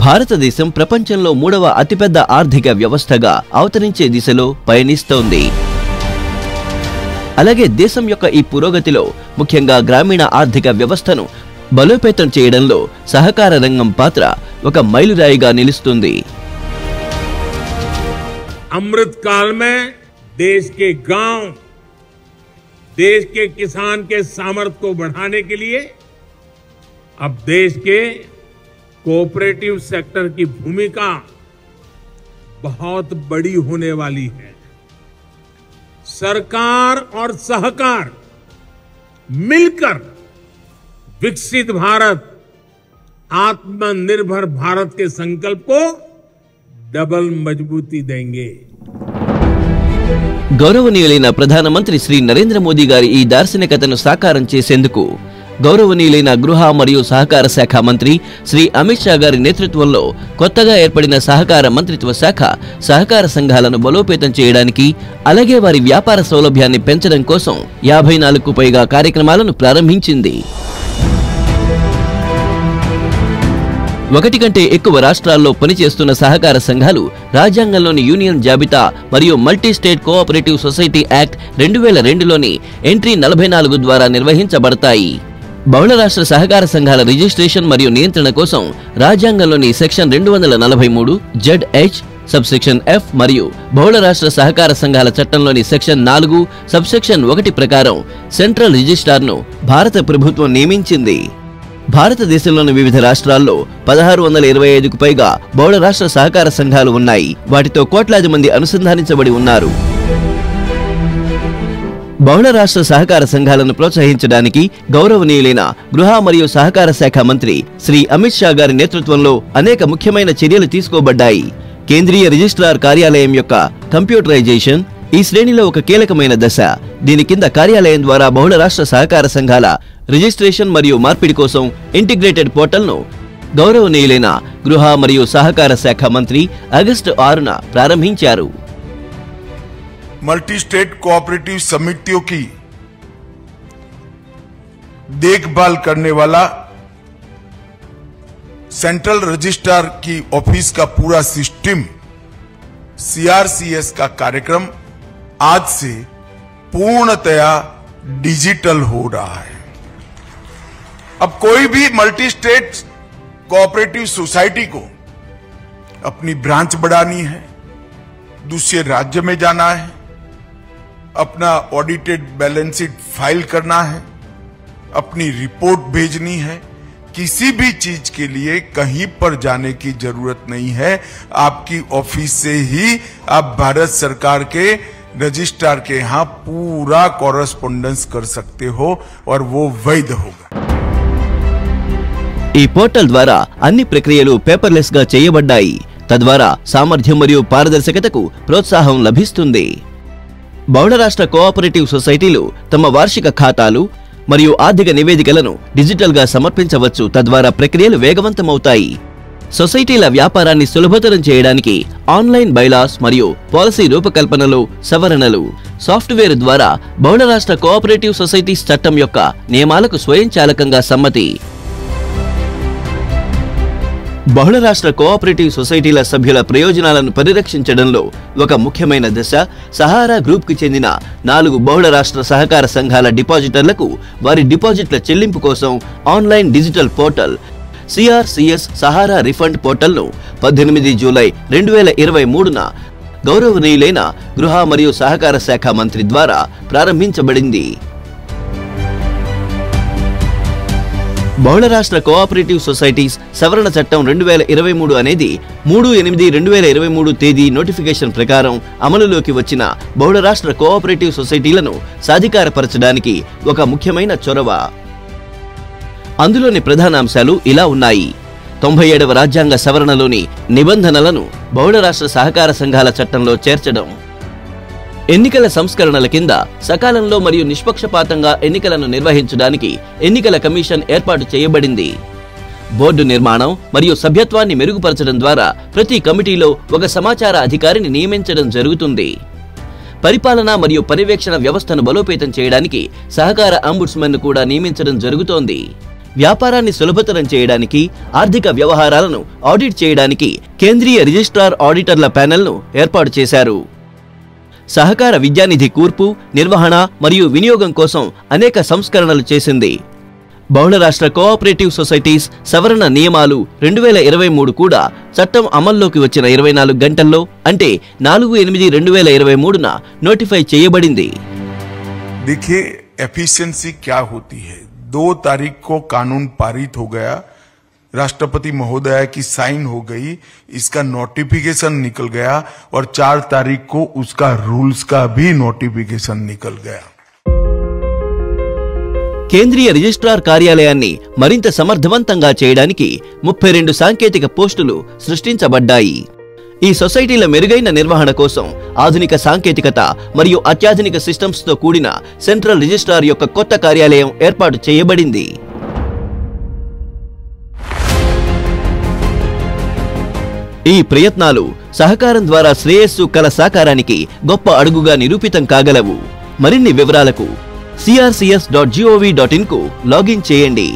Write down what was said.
భారతదేశం ప్రపంచంలో 3వ అతిపెద్ద ఆర్థిక వ్యవస్థగా అవతరించే దిశలో పయనిస్తోంది. అలాగే దేశం యొక్క ఈ పురోగతిలో ముఖ్యంగా గ్రామీణ ఆర్థిక వ్యవస్థను బలోపేతం చేయడంలో సహకార రంగం పాత్ర ఒక మైలురాయిగా నిలుస్తుంది. अमृत काल में देश के गांव, देश के किसान के सामर्थ्य को बढ़ाने के लिए अब देश के कोऑपरेटिव सेक्टर की भूमिका बहुत बड़ी होने वाली है। सरकार और सहकार मिलकर विकसित भारत, आत्मनिर्भर भारत के संकल्प को डबल मजबूती देंगे। గౌరవనీయులైన ప్రధానమంత్రి శ్రీ నరేంద్ర మోదీ గారి ఈ దార్శనికతను సాకారం చేసేందుకు గౌరవనీయులైన గృహ మరియు సహకార శాఖ మంత్రి శ్రీ అమిత్ షా గారి నేతృత్వంలో కొత్తగా ఏర్పడిన సహకార మంత్రిత్వ శాఖ సహకార సంఘాలను బలోపేతం చేయడానికి అలాగే వారి వ్యాపార సౌలభ్యాన్ని పెంచడం కోసం 54కు పైగా కార్యక్రమాలను ప్రారంభించింది. 1 కంటే ఎక్కువ రాష్ట్రాల్లో పనిచేస్తున్న సహకార సంఘాలు రాజ్యాంగంలోని యూనియన్ జాబితా మరియు multi state cooperative society act 2002లోని ఎంట్రీ 44 ద్వారా నిర్వహించబడతాయి. బహుళ రాష్ట్ర సహకార సంఘాల రిజిస్ట్రేషన్ మరియు నియంత్రణ కోసం రాజ్యాంగంలోని సెక్షన్ 243 ZH సబ్సెక్షన్ F మరియు బహుళ రాష్ట్ర సహకార సంఘాల చట్టంలోని సెక్షన్ 4 సబ్సెక్షన్ 1 ప్రకారం సెంట్రల్ రిజిస్ట్రార్ను భారత ప్రభుత్వం నియమించింది. భారతదేశంలోని వివిధ రాష్ట్రాల్లో 1625కు పైగా బహుళ రాష్ట్ర సహకార సంఘాలు ఉన్నాయి. వాటితో కోట్లాది మంది అనుసంధానించబడి ఉన్నారు. బహుళ రాష్ట్ర సహకార సంఘాలను ప్రోత్సహించడానికి గౌరవనీయులైన గృహ మరియు సహకార శాఖ మంత్రి శ్రీ అమిత్ షా గారి నేతృత్వంలో అనేక ముఖ్యమైన చర్యలు తీసుకోబడ్డాయి. కేంద్రీయ రిజిస్ట్రార్ కార్యాలయం యొక్క కంప్యూటరైజేషన్ ఈ శ్రేణిలో ఒక కీలకమైన దశ. దీని కింద కార్యాలయం ద్వారా బహుళ రాష్ట్ర సహకార సంఘాల రిజిస్ట్రేషన్ మరియు మార్పిడి కోసం ఇంటిగ్రేటెడ్ పోర్టల్ను గౌరవనీయులైన గృహ మరియు సహకార శాఖ మంత్రి ఆగస్టు 6న ప్రారంభించారు. मल्टी स्टेट कोऑपरेटिव समितियों की देखभाल करने वाला सेंट्रल रजिस्ट्रार की ऑफिस का पूरा सिस्टम CRCS का कार्यक्रम आज से पूर्णतया डिजिटल हो रहा है। अब कोई भी मल्टी स्टेट कोऑपरेटिव सोसाइटी को अपनी ब्रांच बढ़ानी है, दूसरे राज्य में जाना है, अपना ऑडिटेड बैलेंस शीट फाइल करना है, अपनी रिपोर्ट भेजनी है, किसी भी चीज के लिए कहीं पर जाने की जरूरत नहीं है। आपकी ऑफिस से ही आप भारत सरकार के रजिस्ट्रार के यहां पूरा कॉरेस्पोंडेंस कर सकते हो और वो वैध होगा। ఈ పోర్టల్ ద్వారా అన్ని ప్రక్రియలు పేపర్లెస్ గా చేయబడ్డాయి. తద్వారా సామర్థ్యం మరియు పారదర్శకతకు ప్రోత్సాహం లభిస్తుంది. బహుళ రాష్ట్ర కోఆపరేటివ్ సొసైటీలు తమ వార్షిక ఖాతాలు మరియు ఆర్థిక నివేదికలను డిజిటల్ గా సమర్పించవచ్చు. తద్వారా ప్రక్రియలు వేగవంతమవుతాయి. సొసైటీల వ్యాపారాన్ని సులభతరం చేయడానికి ఆన్లైన్ బైలాస్ మరియు పాలసీ రూపకల్పనలో సవరణలు, సాఫ్ట్వేర్ ద్వారా బహుళ రాష్ట్ర కోఆపరేటివ్ సొసైటీస్ చట్టం యొక్క నియమాలకు స్వయంచాలకంగా సమ్మతి. బహుళ రాష్ట్ర కోఆపరేటివ్ సొసైటీల సభ్యుల ప్రయోజనాలను పరిరక్షించడంలో ఒక ముఖ్యమైన దశ సహారా గ్రూప్ కి చెందిన 4 బహుళ రాష్ట్ర సహకార సంఘాల డిపాజిటర్లకు వారి డిపాజిట్ల చెల్లింపు కోసం online digital portal CRCS Sahara refund పోర్టల్ను 18 జూలై 2023న గౌరవనీయులైన గృహ మరియు సహకార శాఖ మంత్రి ద్వారా ప్రారంభించబడింది. బహుళ రాష్ట్ర కోఆపరేటివ్ సొసైటీస్ సవరణ చట్టం 2023 అనేది 3/8/2023 తేదీ నోటిఫికేషన్ ప్రకారం అమలులోకి వచ్చిన బహుళ రాష్ట్ర కోఆపరేటివ్ సొసైటీలను సాధికారపరచడానికి ఒక ముఖ్యమైన చొరవ. అందులోని ప్రధాన అంశాలు ఇలా ఉన్నాయి. 97వ రాజ్యాంగ సవరణలోని నిబంధనలను బహుళ రాష్ట్ర సహకార సంఘాల చట్టంలో చేర్చడం, ఎన్నికల సంస్కరణల కింద సకాలంలో మరియు నిష్పక్షపాతంగా ఎన్నికలను నిర్వహించడానికి ఎన్నికల కమిషన్ ఏర్పాటు చేయబడింది. బోర్డు నిర్మాణం మరియు సభ్యత్వాన్ని మెరుగుపరచడం ద్వారా ప్రతి కమిటీలో ఒక సమాచార అధికారిని నియమించడం జరుగుతుంది. పరిపాలన మరియు పర్యవేక్షణ వ్యవస్థను బలోపేతం చేయడానికి సహకార అంబుడ్స్మన్ ను కూడా నియమించడం జరుగుతోంది. వ్యాపారాన్ని సులభతరం చేయడానికి, ఆర్థిక వ్యవహారాలను ఆడిట్ చేయడానికి కేంద్రీయ రిజిస్ట్రార్ ఆడిటర్ల ప్యానెల్ను ఏర్పాటు చేశారు. సహకార విద్యానిధి కూర్పు, నిర్వహణ మరియు వినియోగం కోసం అనేక సంస్కరణలు చేసింది. బహుళ రాష్ట్ర కోఆపరేటివ్ సొసైటీస్ సవరణ నియమాలు 2023 కూడా చట్టం అమల్లోకి వచ్చిన 24 గంటల్లో అంటే 4/8/2023న నోటిఫై చేయబడింది. देखिए एफिशिएंसी क्या होती है। 2 तारीख को कानून पारित हो गया, राष्ट्रपति महोदया की साइन हो गई, इसका नोटिफिकेशन निकल गया और 4 तारीख को उसका रूल्स का भी नोटिफिकेशन निकल गया. కేంద్రీయ రిజిస్ట్రార్ కార్యాలయాన్ని మరింత సమర్థవంతంగా చేయడానికి 32 సాంకేతిక పోస్టులు సృష్టించబడ్డాయి. ఈ సొసైటీల మెరుగైన నిర్వహణ కోసం ఆధునిక సాంకేతికత మరియు అత్యాధునిక సిస్టమ్స్తో కూడిన సెంట్రల్ రిజిస్ట్రార్ యొక్క కొత్త కార్యాలయం ఏర్పాటు చేయబడింది. ఈ ప్రయత్నాలు సహకారం ద్వారా శ్రేయస్సు కల సాకారానికి గొప్ప అడుగుగా నిరూపితం కాగలవు. మరిన్ని వివరాలకు crcs.gov.in కు లాగిన్ చేయండి.